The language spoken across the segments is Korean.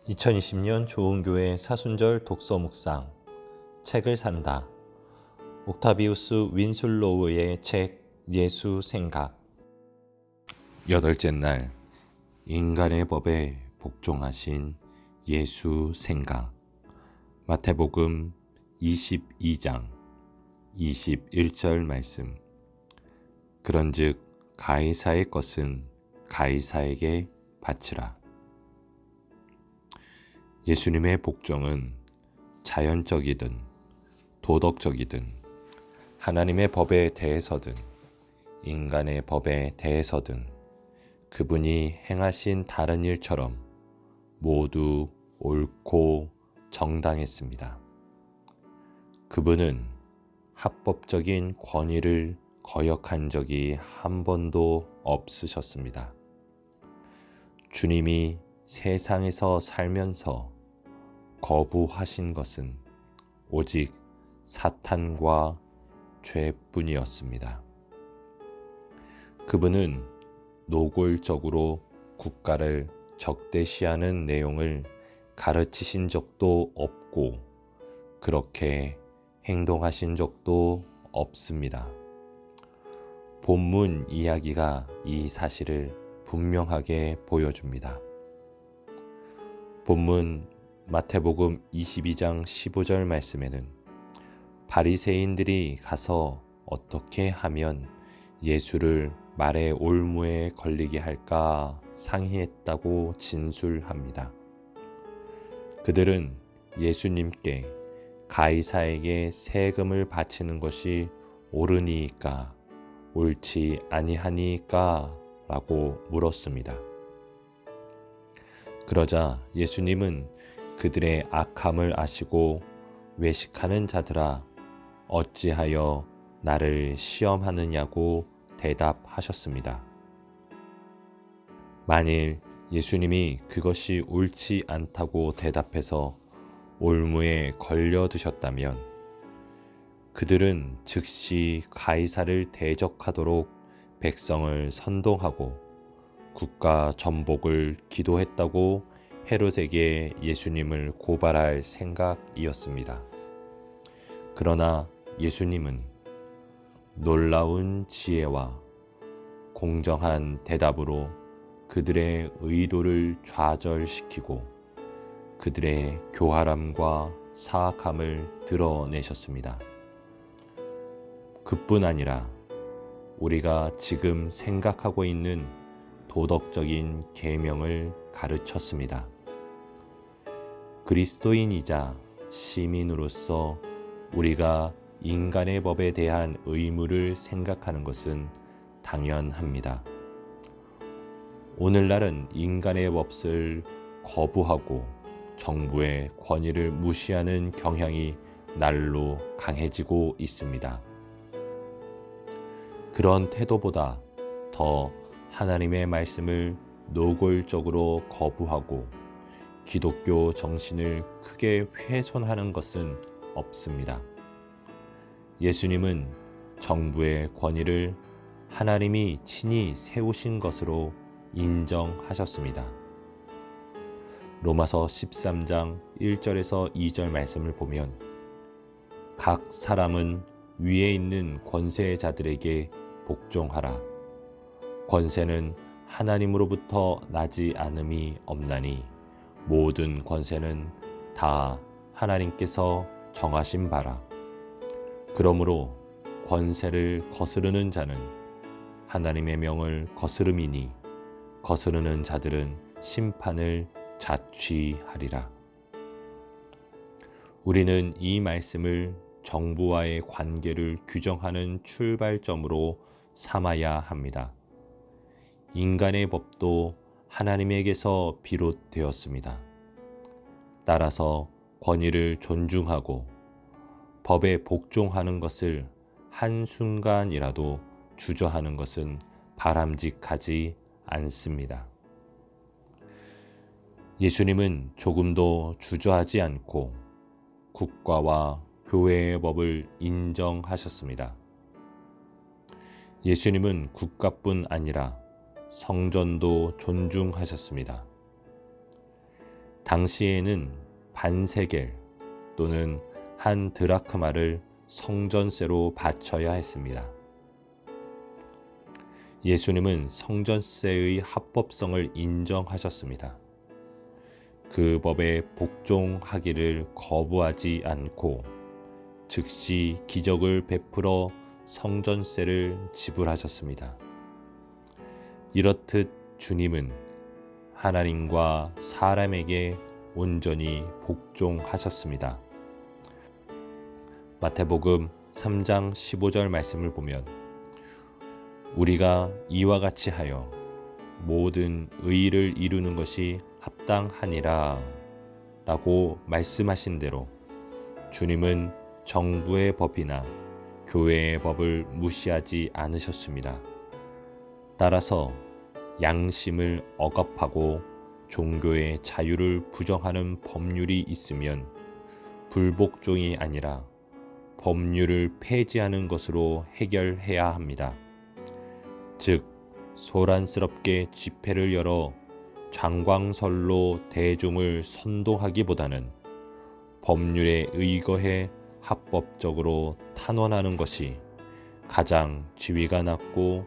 2020년 좋은교회 사순절 독서 묵상 책을 산다. 옥타비우스 윈슬로우의 책 예수 생각. 여덟째 날, 인간의 법에 복종하신 예수 생각. 마태복음 22장 21절 말씀. 그런즉 가이사의 것은 가이사에게 바치라. 예수님의 복종은 자연적이든 도덕적이든 하나님의 법에 대해서든 인간의 법에 대해서든 그분이 행하신 다른 일처럼 모두 옳고 정당했습니다. 그분은 합법적인 권위를 거역한 적이 한 번도 없으셨습니다. 주님이 세상에서 살면서 거부하신 것은 오직 사탄과 죄뿐이었습니다. 그분은 노골적으로 국가를 적대시하는 내용을 가르치신 적도 없고 그렇게 행동하신 적도 없습니다. 본문 이야기가 이 사실을 분명하게 보여줍니다. 본문 마태복음 22장 15절 말씀에는 바리새인들이 가서 어떻게 하면 예수를 말의 올무에 걸리게 할까 상의했다고 진술합니다. 그들은 예수님께 가이사에게 세금을 바치는 것이 옳으니까 옳지 아니하니까 라고 물었습니다. 그러자 예수님은 그들의 악함을 아시고 외식하는 자들아 어찌하여 나를 시험하느냐고 대답하셨습니다. 만일 예수님이 그것이 옳지 않다고 대답해서 올무에 걸려드셨다면 그들은 즉시 가이사를 대적하도록 백성을 선동하고 국가 전복을 기도했다고 헤롯에게 예수님을 고발할 생각이었습니다. 그러나 예수님은 놀라운 지혜와 공정한 대답으로 그들의 의도를 좌절시키고 그들의 교활함과 사악함을 드러내셨습니다. 그뿐 아니라 우리가 지금 생각하고 있는 도덕적인 계명을 가르쳤습니다. 그리스도인이자 시민으로서 우리가 인간의 법에 대한 의무를 생각하는 것은 당연합니다. 오늘날은 인간의 법을 거부하고 정부의 권위를 무시하는 경향이 날로 강해지고 있습니다. 그런 태도보다 더 하나님의 말씀을 노골적으로 거부하고 기독교 정신을 크게 훼손하는 것은 없습니다. 예수님은 정부의 권위를 하나님이 친히 세우신 것으로 인정하셨습니다. 로마서 13장 1절에서 2절 말씀을 보면 각 사람은 위에 있는 권세자들에게 복종하라. 권세는 하나님으로부터 나지 않음이 없나니 모든 권세는 다 하나님께서 정하신 바라. 그러므로 권세를 거스르는 자는 하나님의 명을 거스름이니 거스르는 자들은 심판을 자취하리라. 우리는 이 말씀을 정부와의 관계를 규정하는 출발점으로 삼아야 합니다. 인간의 법도 하나님에게서 비롯되었습니다. 따라서 권위를 존중하고 법에 복종하는 것을 한순간이라도 주저하는 것은 바람직하지 않습니다. 예수님은 조금도 주저하지 않고 국가와 교회의 법을 인정하셨습니다. 예수님은 국가뿐 아니라 성전도 존중하셨습니다. 당시에는 반세겔 또는 한 드라크마를 성전세로 바쳐야 했습니다. 예수님은 성전세의 합법성을 인정하셨습니다. 그 법에 복종하기를 거부하지 않고 즉시 기적을 베풀어 성전세를 지불하셨습니다. 이렇듯 주님은 하나님과 사람에게 온전히 복종하셨습니다. 마태복음 3장 15절 말씀을 보면 우리가 이와 같이 하여 모든 의를 이루는 것이 합당하니라 라고 말씀하신 대로 주님은 정부의 법이나 교회의 법을 무시하지 않으셨습니다. 따라서 양심을 억압하고 종교의 자유를 부정하는 법률이 있으면 불복종이 아니라 법률을 폐지하는 것으로 해결해야 합니다. 즉, 소란스럽게 집회를 열어 장광설로 대중을 선동하기보다는 법률에 의거해 합법적으로 탄원하는 것이 가장 지위가 낮고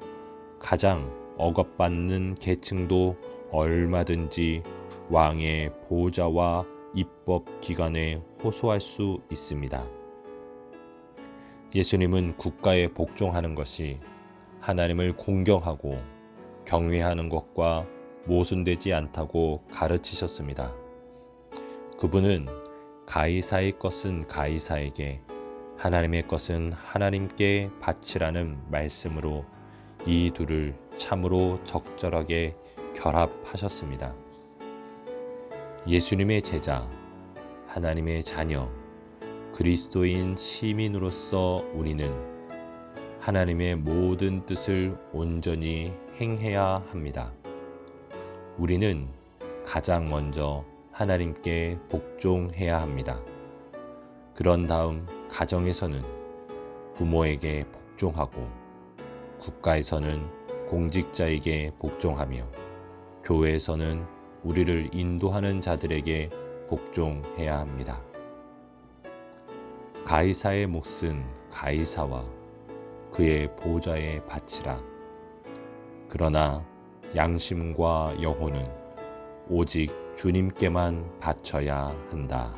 가장 억압받는 계층도 얼마든지 왕의 보좌와 입법기관에 호소할 수 있습니다. 예수님은 국가에 복종하는 것이 하나님을 공경하고 경외하는 것과 모순되지 않다고 가르치셨습니다. 그분은 가이사의 것은 가이사에게, 하나님의 것은 하나님께 바치라는 말씀으로 이 둘을 참으로 적절하게 결합하셨습니다. 예수님의 제자, 하나님의 자녀, 그리스도인 시민으로서 우리는 하나님의 모든 뜻을 온전히 행해야 합니다. 우리는 가장 먼저 하나님께 복종해야 합니다. 그런 다음 가정에서는 부모에게 복종하고, 국가에서는 공직자에게 복종하며, 교회에서는 우리를 인도하는 자들에게 복종해야 합니다. 가이사의 몫은 가이사와 그의 보좌에 바치라. 그러나 양심과 영혼은 오직 주님께만 바쳐야 한다.